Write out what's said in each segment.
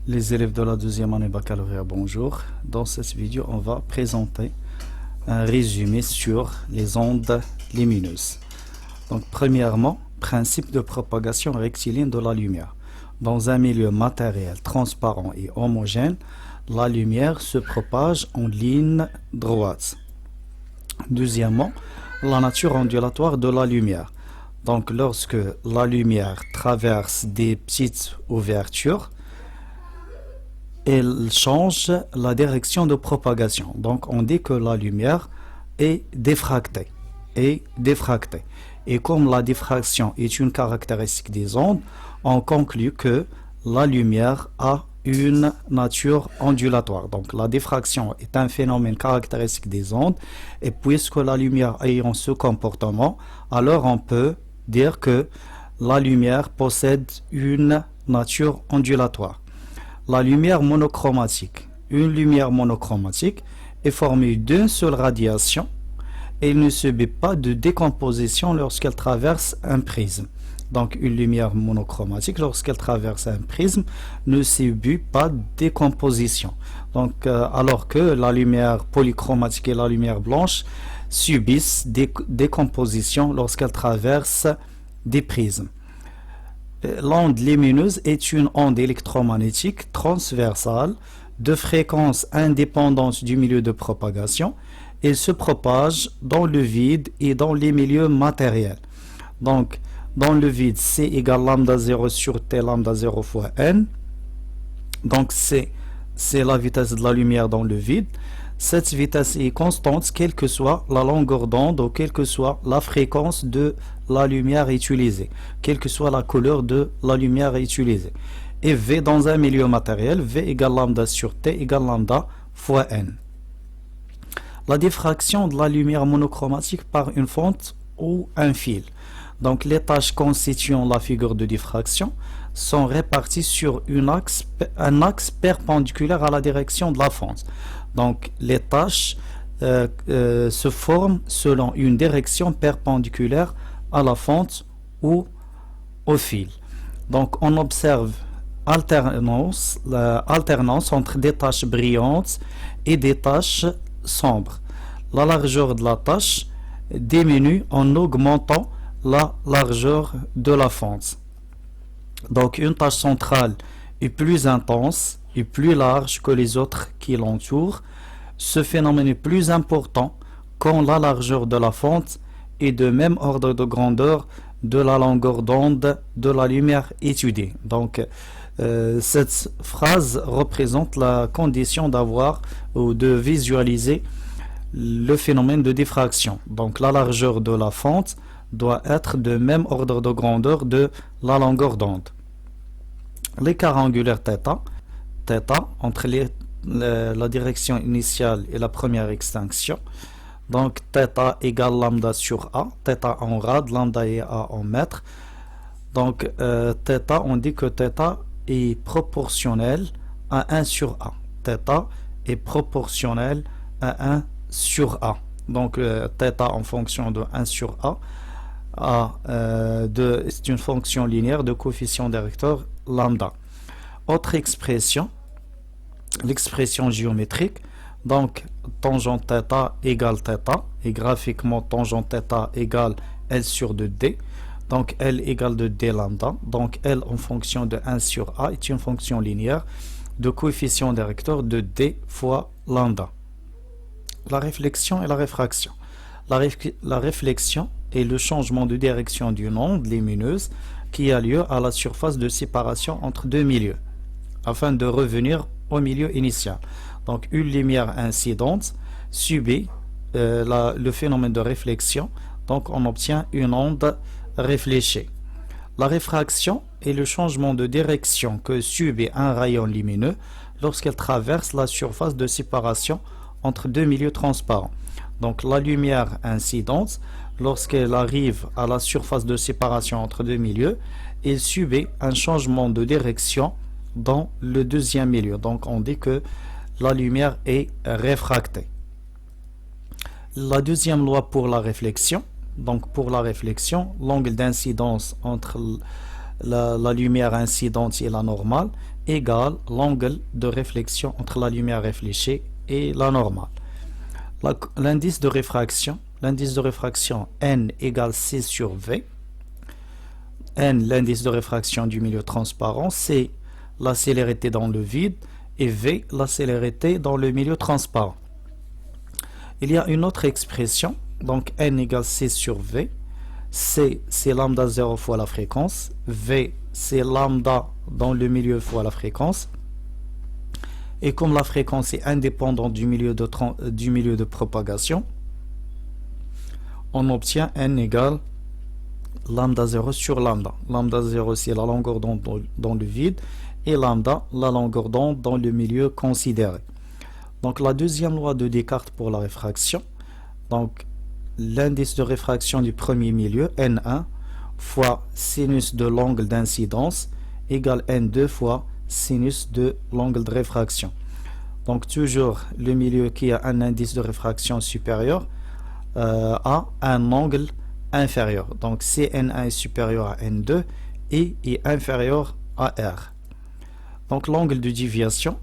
Les élèves de la deuxième année baccalauréat, bonjour. Dans cette vidéo, on va présenter un résumé sur les ondes lumineuses. Donc, premièrement, principe de propagation rectiligne de la lumière. Dans un milieu matériel, transparent et homogène, la lumière se propage en ligne droite. Deuxièmement, la nature ondulatoire de la lumière. Donc, lorsque la lumière traverse des petites ouvertures, elle change la direction de propagation. Donc, on dit que la lumière est diffractée. Et comme la diffraction est une caractéristique des ondes, on conclut que la lumière a une nature ondulatoire. Donc, la diffraction est un phénomène caractéristique des ondes. Et puisque la lumière ayant ce comportement, alors on peut dire que la lumière possède une nature ondulatoire. La lumière monochromatique. Une lumière monochromatique est formée d'une seule radiation et ne subit pas de décomposition lorsqu'elle traverse un prisme. Donc une lumière monochromatique, lorsqu'elle traverse un prisme, ne subit pas de décomposition. Donc alors que la lumière polychromatique et la lumière blanche subissent des décompositions lorsqu'elles traversent des prismes. L'onde lumineuse est une onde électromagnétique transversale de fréquence indépendante du milieu de propagation. Elle se propage dans le vide et dans les milieux matériels. Donc, dans le vide, C égale lambda 0 sur T lambda 0 fois N. Donc, c'est la vitesse de la lumière dans le vide. Cette vitesse est constante, quelle que soit la longueur d'onde ou quelle que soit la fréquence de la lumière utilisée, quelle que soit la couleur de la lumière utilisée. Et V dans un milieu matériel, V égale lambda sur T égale lambda fois N. La diffraction de la lumière monochromatique par une fente ou un fil. Donc les tâches constituant la figure de diffraction sont réparties sur un axe perpendiculaire à la direction de la fente. Donc les tâches se forment selon une direction perpendiculaire à la fente ou au fil. Donc on observe l'alternance entre des taches brillantes et des taches sombres. La largeur de la tache diminue en augmentant la largeur de la fente. Donc une tache centrale est plus intense et plus large que les autres qui l'entourent. Ce phénomène est plus important quand la largeur de la fente est de même ordre de grandeur de la longueur d'onde de la lumière étudiée. Donc cette phrase représente la condition d'avoir ou de visualiser le phénomène de diffraction. Donc la largeur de la fente doit être de même ordre de grandeur de la longueur d'onde. L'écart angulaire θ entre la direction initiale et la première extinction. Donc θ égale lambda sur A, θ en rad, lambda et A en mètres. Donc θ, on dit que θ est proportionnel à 1 sur A. θ est proportionnel à 1 sur A. Donc θ en fonction de 1 sur A, c'est une fonction linéaire de coefficient directeur lambda. Autre expression, l'expression géométrique. Donc tangente θ égale θ et graphiquement tangente θ égale L sur 2D. Donc L égale de D lambda. Donc L en fonction de 1 sur A est une fonction linéaire de coefficient directeur de D fois lambda. La réflexion et la réfraction. La réflexion est le changement de direction d'une onde lumineuse qui a lieu à la surface de séparation entre deux milieux, afin de revenir au milieu initial. Donc une lumière incidente subit le phénomène de réflexion, donc on obtient une onde réfléchie. La réfraction est le changement de direction que subit un rayon lumineux lorsqu'elle traverse la surface de séparation entre deux milieux transparents. Donc la lumière incidente, lorsqu'elle arrive à la surface de séparation entre deux milieux, elle subit un changement de direction dans le deuxième milieu. Donc on dit que la lumière est réfractée. La deuxième loi pour la réflexion. Donc pour la réflexion, l'angle d'incidence entre la lumière incidente et la normale égale l'angle de réflexion entre la lumière réfléchie et la normale. L'indice de réfraction N égale C sur V. N, l'indice de réfraction du milieu transparent, C, la célérité dans le vide, et V, la célérité dans le milieu transparent. Il y a une autre expression, donc N égale C sur V. C, c'est lambda 0 fois la fréquence. V, c'est lambda dans le milieu fois la fréquence. Et comme la fréquence est indépendante du milieu de propagation, on obtient N égale lambda 0 sur lambda. Lambda 0, c'est la longueur d'onde dans le vide, et lambda, la longueur d'onde dans le milieu considéré. Donc la deuxième loi de Descartes pour la réfraction, donc l'indice de réfraction du premier milieu, N1, fois sinus de l'angle d'incidence, égale N2 fois sinus de l'angle de réfraction. Donc toujours le milieu qui a un indice de réfraction supérieur a un angle inférieur. Donc Cn1 est supérieur à N2 et est inférieur à R. Donc l'angle de déviation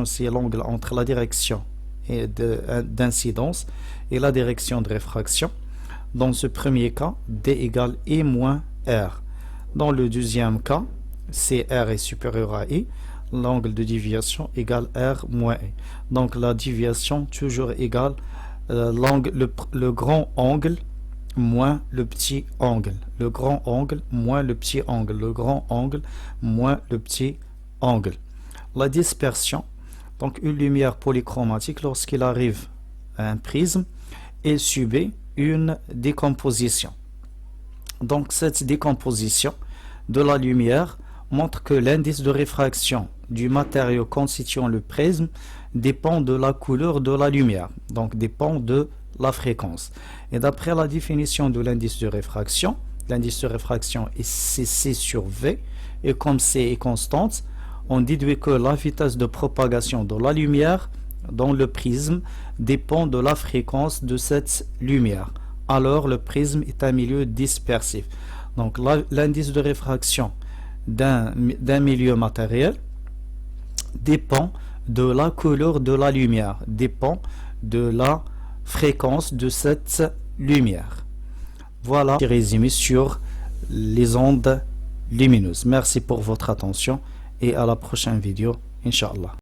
c'est l'angle entre la direction d'incidence et la direction de réfraction. Dans ce premier cas, D égale I moins R. Dans le deuxième cas, CR est supérieur à I, l'angle de déviation égale R moins I. Donc la déviation toujours égale le grand angle moins le petit angle. Le grand angle moins le petit angle. Le grand angle moins le petit angle. La dispersion, donc une lumière polychromatique, lorsqu'il arrive à un prisme, elle subit une décomposition. Donc cette décomposition de la lumière montre que l'indice de réfraction du matériau constituant le prisme dépend de la couleur de la lumière, donc dépend de la fréquence. Et d'après la définition de l'indice de réfraction est C sur V, et comme C est constante, on déduit que la vitesse de propagation de la lumière dans le prisme dépend de la fréquence de cette lumière. Alors le prisme est un milieu dispersif. Donc l'indice de réfraction d'un milieu matériel dépend de la couleur de la lumière, dépend de la fréquence de cette lumière. Voilà, résumé sur les ondes lumineuses. Merci pour votre attention et à la prochaine vidéo, Inch'Allah.